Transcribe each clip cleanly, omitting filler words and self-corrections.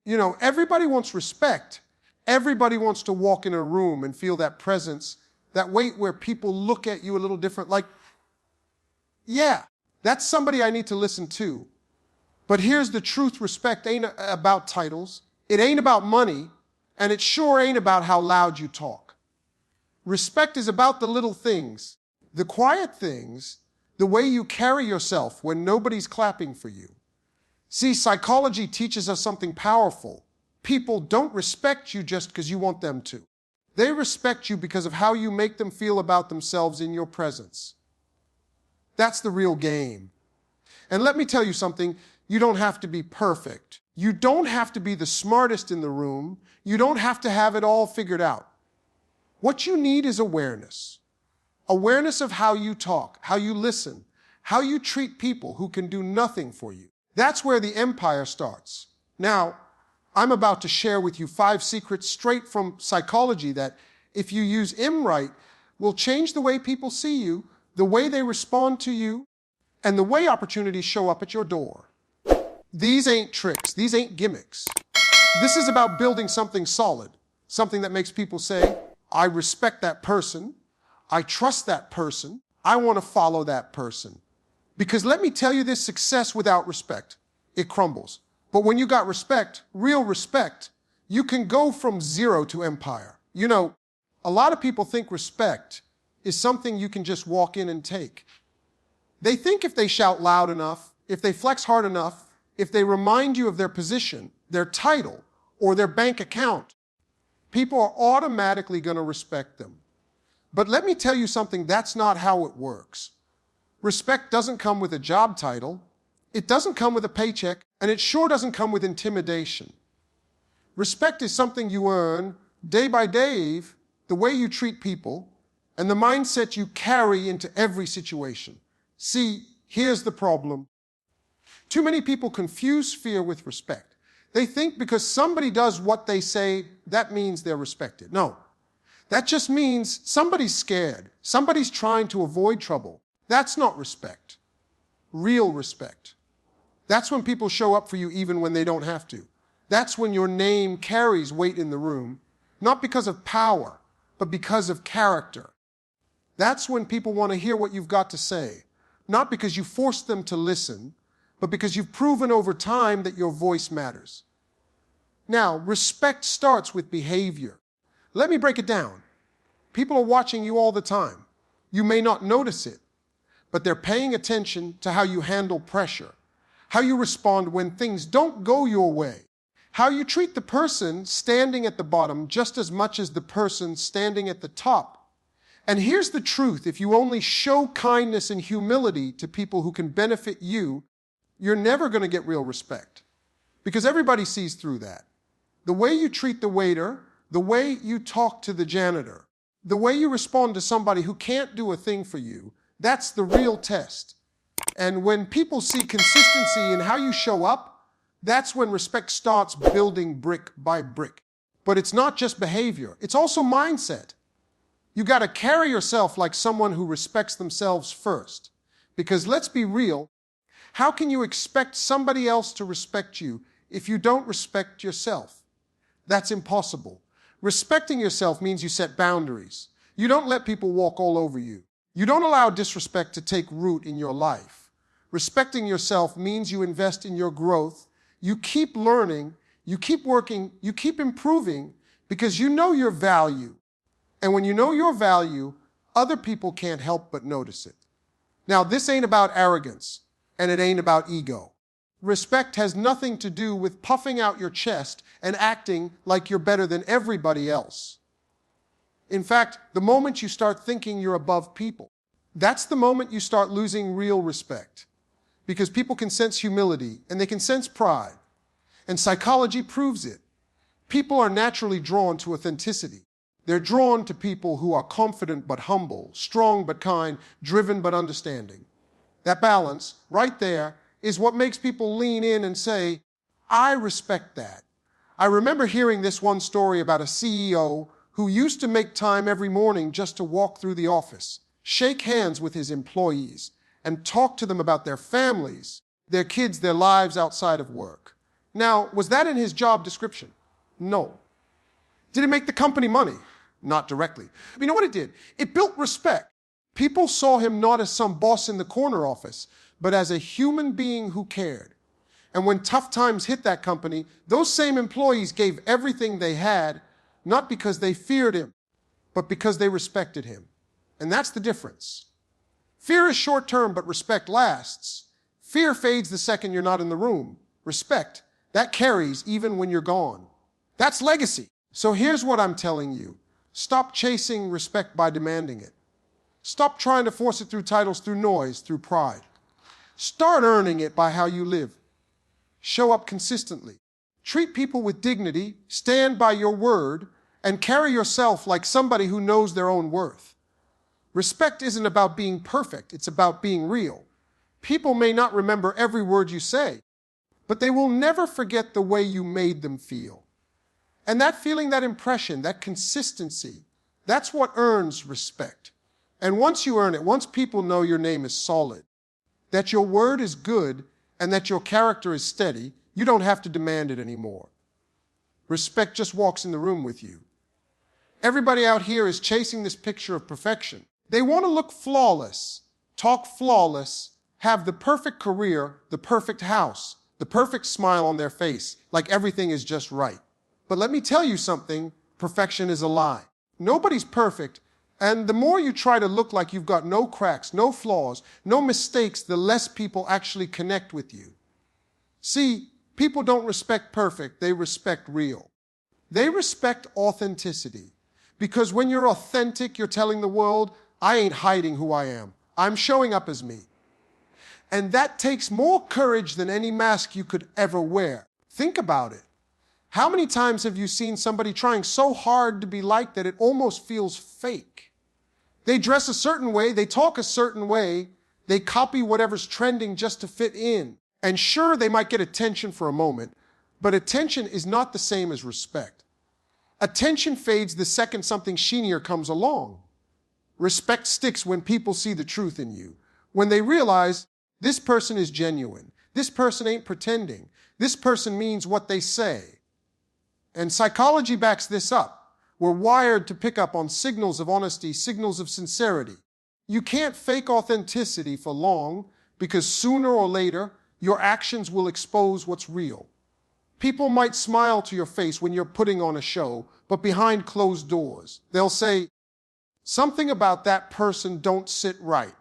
Everybody wants respect. Everybody wants to walk in a room and feel that presence, that weight where people look at you a little different, like, yeah, that's somebody I need to listen to. But here's the truth: respect ain't about titles. It ain't about money, and it sure ain't about how loud you talk. Respect is about the little things, the quiet things, the way you carry yourself when nobody's clapping for you. See, psychology teaches us something powerful. People don't respect you just because you want them to. They respect you because of how you make them feel about themselves in your presence. That's the real game. And let me tell you something, you don't have to be perfect. You don't have to be the smartest in the room. You don't have to have it all figured out. What you need is awareness. Awareness of how you talk, how you listen, how you treat people who can do nothing for you. That's where the empire starts. Now, I'm about to share with you 5 secrets straight from psychology that, if you use them right, will change the way people see you, the way they respond to you, and the way opportunities show up at your door. These ain't tricks. These ain't gimmicks. This is about building something solid, something that makes people say, I respect that person, I trust that person, I want to follow that person. Because let me tell you this, success without respect, it crumbles. But when you got respect, real respect, you can go from zero to empire. A lot of people think respect is something you can just walk in and take. They think if they shout loud enough, if they flex hard enough, if they remind you of their position, their title, or their bank account, people are automatically going to respect them. But let me tell you something, that's not how it works. Respect doesn't come with a job title, it doesn't come with a paycheck, and it sure doesn't come with intimidation. Respect is something you earn day by day, the way you treat people, and the mindset you carry into every situation. See, here's the problem. Too many people confuse fear with respect. They think because somebody does what they say, that means they're respected. No, that just means somebody's scared. Somebody's trying to avoid trouble. That's not respect. Real respect. That's when people show up for you even when they don't have to. That's when your name carries weight in the room, not because of power, but because of character. That's when people want to hear what you've got to say, not because you forced them to listen, but because you've proven over time that your voice matters. Now, respect starts with behavior. Let me break it down. People are watching you all the time. You may not notice it, but they're paying attention to how you handle pressure, how you respond when things don't go your way, how you treat the person standing at the bottom just as much as the person standing at the top. And here's the truth, if you only show kindness and humility to people who can benefit you, you're never going to get real respect, because everybody sees through that. The way you treat the waiter, the way you talk to the janitor, the way you respond to somebody who can't do a thing for you, that's the real test. And when people see consistency in how you show up, that's when respect starts building brick by brick. But it's not just behavior, it's also mindset. You got to carry yourself like someone who respects themselves first. Because let's be real, how can you expect somebody else to respect you if you don't respect yourself? That's impossible. Respecting yourself means you set boundaries. You don't let people walk all over you. You don't allow disrespect to take root in your life. Respecting yourself means you invest in your growth. You keep learning, you keep working, you keep improving because you know your value. And when you know your value, other people can't help but notice it. Now, this ain't about arrogance, and it ain't about ego. Respect has nothing to do with puffing out your chest and acting like you're better than everybody else. In fact, the moment you start thinking you're above people, that's the moment you start losing real respect. Because people can sense humility and they can sense pride. And psychology proves it. People are naturally drawn to authenticity. They're drawn to people who are confident but humble, strong but kind, driven but understanding. That balance, right there, is what makes people lean in and say, I respect that. I remember hearing this one story about a CEO who used to make time every morning just to walk through the office, shake hands with his employees, and talk to them about their families, their kids, their lives outside of work. Now, was that in his job description? No. Did it make the company money? Not directly. But you know what it did? It built respect. People saw him not as some boss in the corner office, but as a human being who cared. And when tough times hit that company, those same employees gave everything they had, not because they feared him, but because they respected him. And that's the difference. Fear is short-term, but respect lasts. Fear fades the second you're not in the room. Respect, that carries even when you're gone. That's legacy. So here's what I'm telling you. Stop chasing respect by demanding it. Stop trying to force it through titles, through noise, through pride. Start earning it by how you live. Show up consistently. Treat people with dignity, stand by your word, and carry yourself like somebody who knows their own worth. Respect isn't about being perfect, it's about being real. People may not remember every word you say, but they will never forget the way you made them feel. And that feeling, that impression, that consistency, that's what earns respect. And once you earn it, once people know your name is solid, that your word is good, and that your character is steady, you don't have to demand it anymore. Respect just walks in the room with you. Everybody out here is chasing this picture of perfection. They want to look flawless, talk flawless, have the perfect career, the perfect house, the perfect smile on their face, like everything is just right. But let me tell you something, perfection is a lie. Nobody's perfect, and the more you try to look like you've got no cracks, no flaws, no mistakes, the less people actually connect with you. See, people don't respect perfect, they respect real. They respect authenticity. Because when you're authentic, you're telling the world, I ain't hiding who I am. I'm showing up as me. And that takes more courage than any mask you could ever wear. Think about it. How many times have you seen somebody trying so hard to be liked that it almost feels fake? They dress a certain way, they talk a certain way, they copy whatever's trending just to fit in. And sure, they might get attention for a moment, but attention is not the same as respect. Attention fades the second something sheenier comes along. Respect sticks when people see the truth in you. When they realize this person is genuine, this person ain't pretending, this person means what they say. And psychology backs this up. We're wired to pick up on signals of honesty, signals of sincerity. You can't fake authenticity for long because sooner or later, your actions will expose what's real. People might smile to your face when you're putting on a show, but behind closed doors, they'll say, something about that person don't sit right.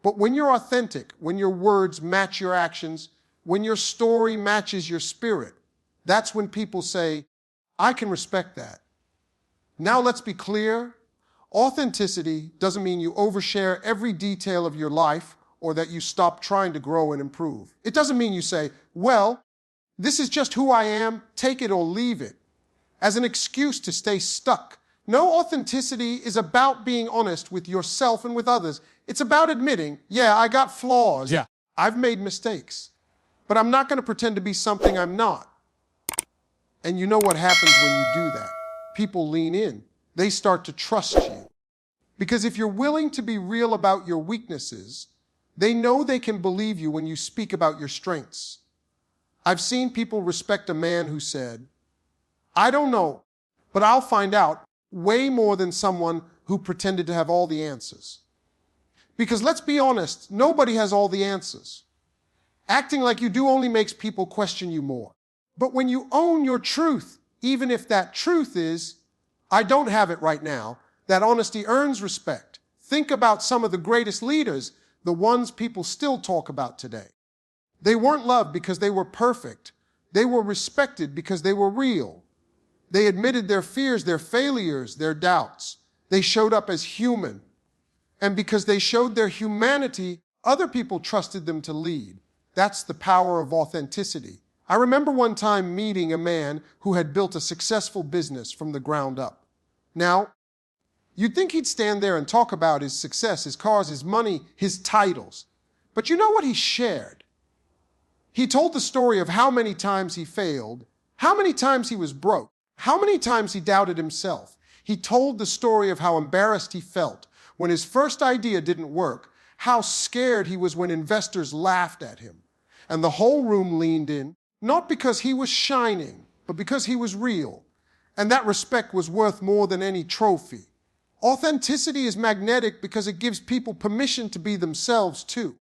But when you're authentic, when your words match your actions, when your story matches your spirit, that's when people say, I can respect that. Now let's be clear. Authenticity doesn't mean you overshare every detail of your life or that you stop trying to grow and improve. It doesn't mean you say, well, this is just who I am, take it or leave it, as an excuse to stay stuck. No, authenticity is about being honest with yourself and with others. It's about admitting, yeah, I got flaws. Yeah. I've made mistakes, but I'm not going to pretend to be something I'm not. And you know what happens when you do that? People lean in. They start to trust you. Because if you're willing to be real about your weaknesses, they know they can believe you when you speak about your strengths. I've seen people respect a man who said, I don't know, but I'll find out, way more than someone who pretended to have all the answers. Because let's be honest, nobody has all the answers. Acting like you do only makes people question you more. But when you own your truth, even if that truth is, I don't have it right now, that honesty earns respect. Think about some of the greatest leaders, the ones people still talk about today. They weren't loved because they were perfect. They were respected because they were real. They admitted their fears, their failures, their doubts. They showed up as human. And because they showed their humanity, other people trusted them to lead. That's the power of authenticity. I remember one time meeting a man who had built a successful business from the ground up. Now, you'd think he'd stand there and talk about his success, his cars, his money, his titles. But you know what he shared? He told the story of how many times he failed, how many times he was broke, how many times he doubted himself. He told the story of how embarrassed he felt when his first idea didn't work, how scared he was when investors laughed at him. And the whole room leaned in, not because he was shining, but because he was real. And that respect was worth more than any trophy. Authenticity is magnetic because it gives people permission to be themselves too.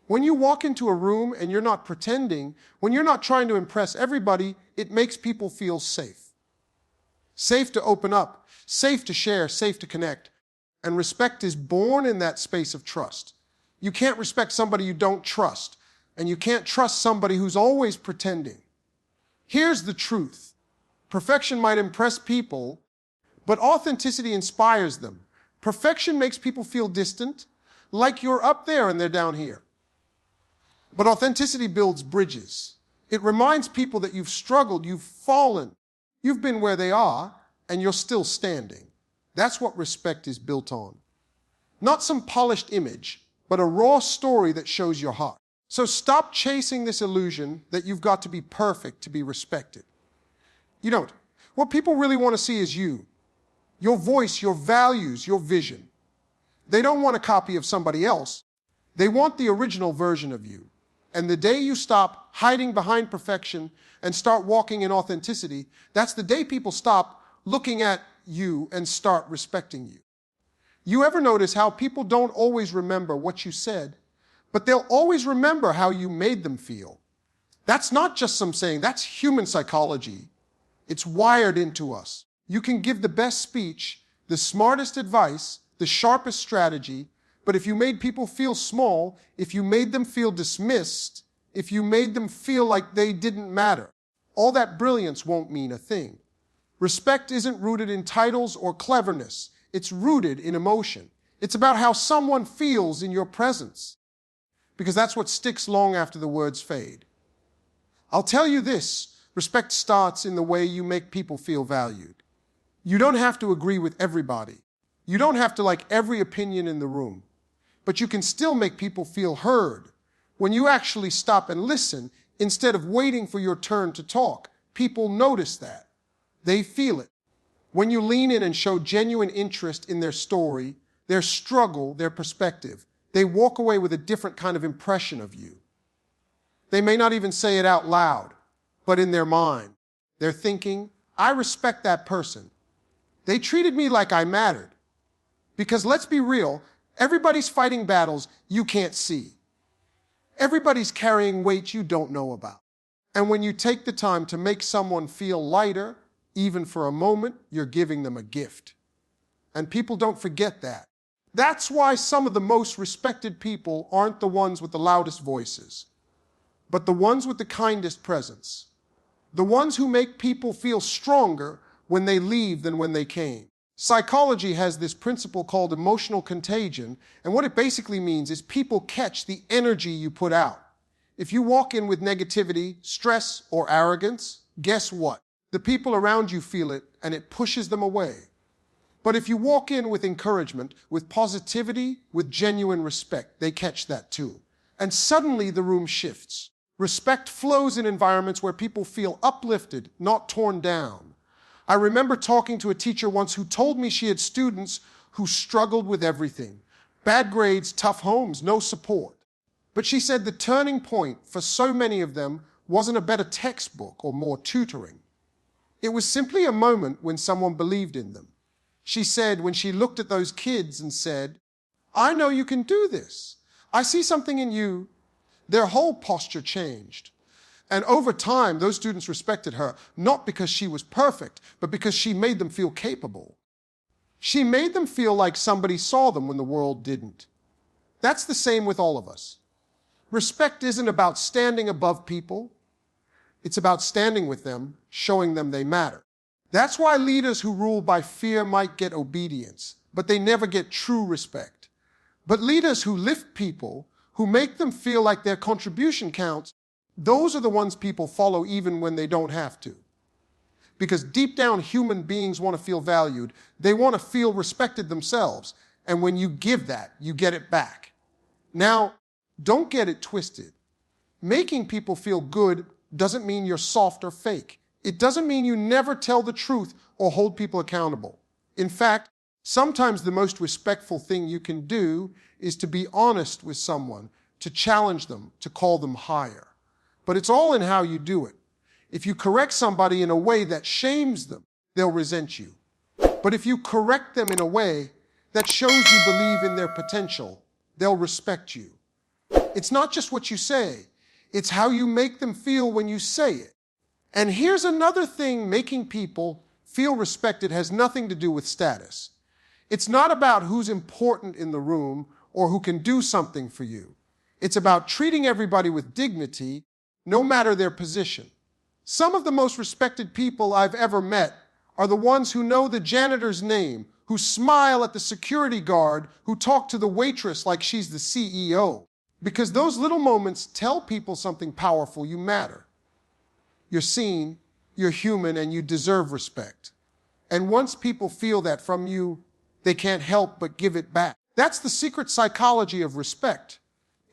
When you walk into a room and you're not pretending, when you're not trying to impress everybody, it makes people feel safe. Safe to open up, safe to share, safe to connect. And respect is born in that space of trust. You can't respect somebody you don't trust, and you can't trust somebody who's always pretending. Here's the truth. Perfection might impress people, but authenticity inspires them. Perfection makes people feel distant, like you're up there and they're down here. But authenticity builds bridges. It reminds people that you've struggled, you've fallen, you've been where they are, and you're still standing. That's what respect is built on. Not some polished image, but a raw story that shows your heart. So stop chasing this illusion that you've got to be perfect to be respected. You don't. What people really want to see is you, your voice, your values, your vision. They don't want a copy of somebody else. They want the original version of you. And the day you stop hiding behind perfection and start walking in authenticity, that's the day people stop looking at you and start respecting you. You ever notice how people don't always remember what you said, but they'll always remember how you made them feel? That's not just some saying, that's human psychology. It's wired into us. You can give the best speech, the smartest advice, the sharpest strategy, but if you made people feel small, if you made them feel dismissed, if you made them feel like they didn't matter, all that brilliance won't mean a thing. Respect isn't rooted in titles or cleverness. It's rooted in emotion. It's about how someone feels in your presence, because that's what sticks long after the words fade. I'll tell you this, respect starts in the way you make people feel valued. You don't have to agree with everybody. You don't have to like every opinion in the room. But you can still make people feel heard. When you actually stop and listen, instead of waiting for your turn to talk, people notice that. They feel it. When you lean in and show genuine interest in their story, their struggle, their perspective, they walk away with a different kind of impression of you. They may not even say it out loud, but in their mind, they're thinking, I respect that person. They treated me like I mattered. Because let's be real, everybody's fighting battles you can't see. Everybody's carrying weight you don't know about. And when you take the time to make someone feel lighter, even for a moment, you're giving them a gift. And people don't forget that. That's why some of the most respected people aren't the ones with the loudest voices, but the ones with the kindest presence. The ones who make people feel stronger when they leave than when they came. Psychology has this principle called emotional contagion, and what it basically means is people catch the energy you put out. If you walk in with negativity, stress, or arrogance, guess what? The people around you feel it, and it pushes them away. But if you walk in with encouragement, with positivity, with genuine respect, they catch that too. And suddenly the room shifts. Respect flows in environments where people feel uplifted, not torn down. I remember talking to a teacher once who told me she had students who struggled with everything. Bad grades, tough homes, no support. But she said the turning point for so many of them wasn't a better textbook or more tutoring. It was simply a moment when someone believed in them. She said when she looked at those kids and said, I know you can do this. I see something in you. Their whole posture changed. And over time, those students respected her, not because she was perfect, but because she made them feel capable. She made them feel like somebody saw them when the world didn't. That's the same with all of us. Respect isn't about standing above people. It's about standing with them, showing them they matter. That's why leaders who rule by fear might get obedience, but they never get true respect. But leaders who lift people, who make them feel like their contribution counts, those are the ones people follow even when they don't have to. Because deep down, human beings want to feel valued. They want to feel respected themselves. And when you give that, you get it back. Now, don't get it twisted. Making people feel good doesn't mean you're soft or fake. It doesn't mean you never tell the truth or hold people accountable. In fact, sometimes the most respectful thing you can do is to be honest with someone, to challenge them, to call them higher. But it's all in how you do it. If you correct somebody in a way that shames them, they'll resent you. But if you correct them in a way that shows you believe in their potential, they'll respect you. It's not just what you say, it's how you make them feel when you say it. And here's another thing making people feel respected has nothing to do with status. It's not about who's important in the room or who can do something for you. It's about treating everybody with dignity, no matter their position. Some of the most respected people I've ever met are the ones who know the janitor's name, who smile at the security guard, who talk to the waitress like she's the CEO. Because those little moments tell people something powerful: you matter. You're seen, you're human, and you deserve respect. And once people feel that from you, they can't help but give it back. That's the secret psychology of respect.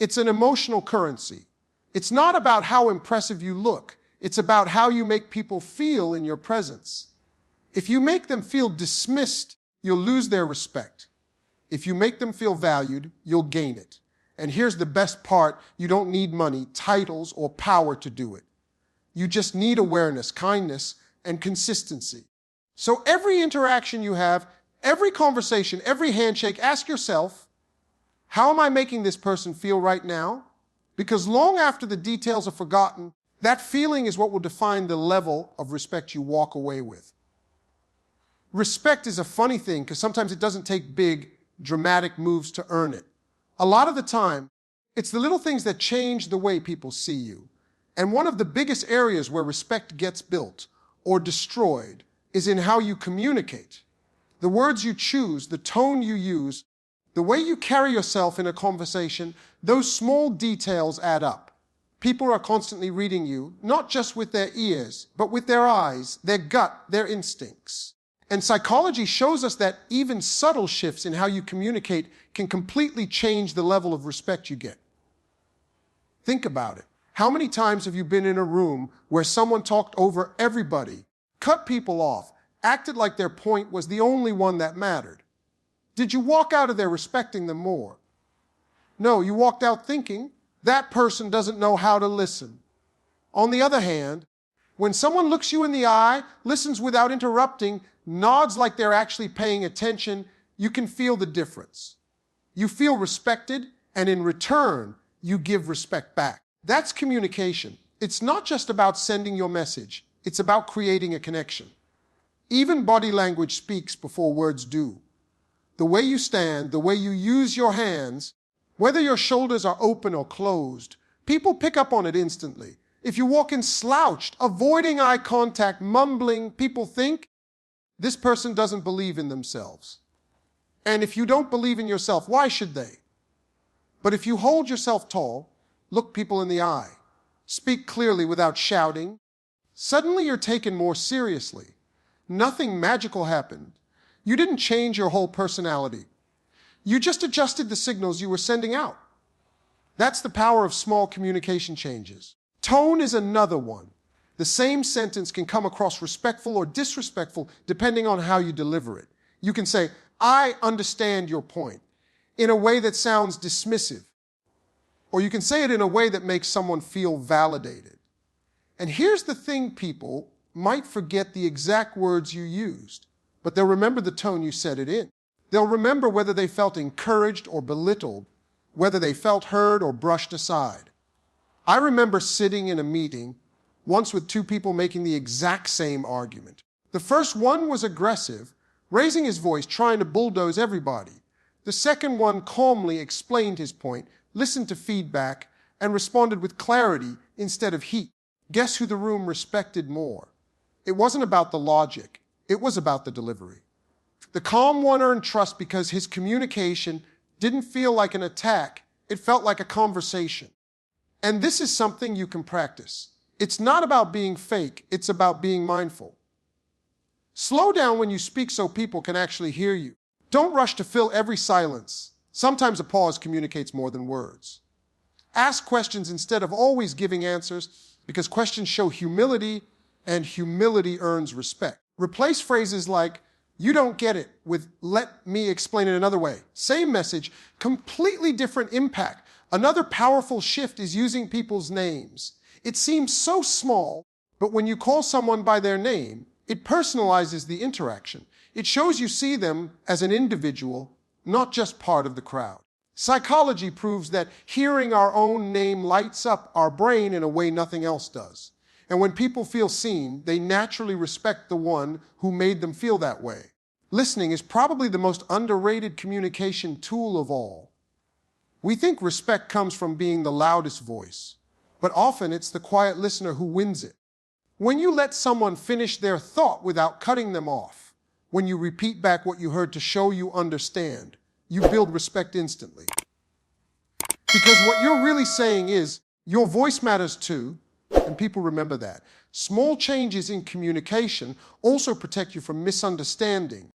It's an emotional currency. It's not about how impressive you look. It's about how you make people feel in your presence. If you make them feel dismissed, you'll lose their respect. If you make them feel valued, you'll gain it. And here's the best part: you don't need money, titles, or power to do it. You just need awareness, kindness, and consistency. So every interaction you have, every conversation, every handshake, ask yourself, how am I making this person feel right now? Because long after the details are forgotten, that feeling is what will define the level of respect you walk away with. Respect is a funny thing because sometimes it doesn't take big, dramatic moves to earn it. A lot of the time, it's the little things that change the way people see you. And one of the biggest areas where respect gets built or destroyed is in how you communicate. The words you choose, the tone you use, the way you carry yourself in a conversation, those small details add up. People are constantly reading you, not just with their ears, but with their eyes, their gut, their instincts. And psychology shows us that even subtle shifts in how you communicate can completely change the level of respect you get. Think about it. How many times have you been in a room where someone talked over everybody, cut people off, acted like their point was the only one that mattered? Did you walk out of there respecting them more? No, you walked out thinking, that person doesn't know how to listen. On the other hand, when someone looks you in the eye, listens without interrupting, nods like they're actually paying attention, you can feel the difference. You feel respected, and in return, you give respect back. That's communication. It's not just about sending your message. It's about creating a connection. Even body language speaks before words do. The way you stand, the way you use your hands, whether your shoulders are open or closed, people pick up on it instantly. If you walk in slouched, avoiding eye contact, mumbling, people think, this person doesn't believe in themselves. And if you don't believe in yourself, why should they? But if you hold yourself tall, look people in the eye, speak clearly without shouting, suddenly you're taken more seriously. Nothing magical happened. You didn't change your whole personality. You just adjusted the signals you were sending out. That's the power of small communication changes. Tone is another one. The same sentence can come across respectful or disrespectful depending on how you deliver it. You can say, I understand your point, in a way that sounds dismissive. Or you can say it in a way that makes someone feel validated. And here's the thing: people might forget the exact words you used, but they'll remember the tone you said it in. They'll remember whether they felt encouraged or belittled, whether they felt heard or brushed aside. I remember sitting in a meeting once with two people making the exact same argument. The first one was aggressive, raising his voice, trying to bulldoze everybody. The second one calmly explained his point, listened to feedback, and responded with clarity instead of heat. Guess who the room respected more? It wasn't about the logic. It was about the delivery. The calm one earned trust because his communication didn't feel like an attack. It felt like a conversation. And this is something you can practice. It's not about being fake. It's about being mindful. Slow down when you speak so people can actually hear you. Don't rush to fill every silence. Sometimes a pause communicates more than words. Ask questions instead of always giving answers, because questions show humility, and humility earns respect. Replace phrases like, you don't get it, with let me explain it another way. Same message, completely different impact. Another powerful shift is using people's names. It seems so small, But when you call someone by their name, it personalizes the interaction. It shows you see them as an individual, not just part of the crowd. Psychology proves that hearing our own name lights up our brain in a way nothing else does. And when people feel seen, they naturally respect the one who made them feel that way. Listening is probably the most underrated communication tool of all. We think respect comes from being the loudest voice, but often it's the quiet listener who wins it. When you let someone finish their thought without cutting them off, when you repeat back what you heard to show you understand, you build respect instantly. Because what you're really saying is, your voice matters too, and people remember that. Small changes in communication also protect you from misunderstanding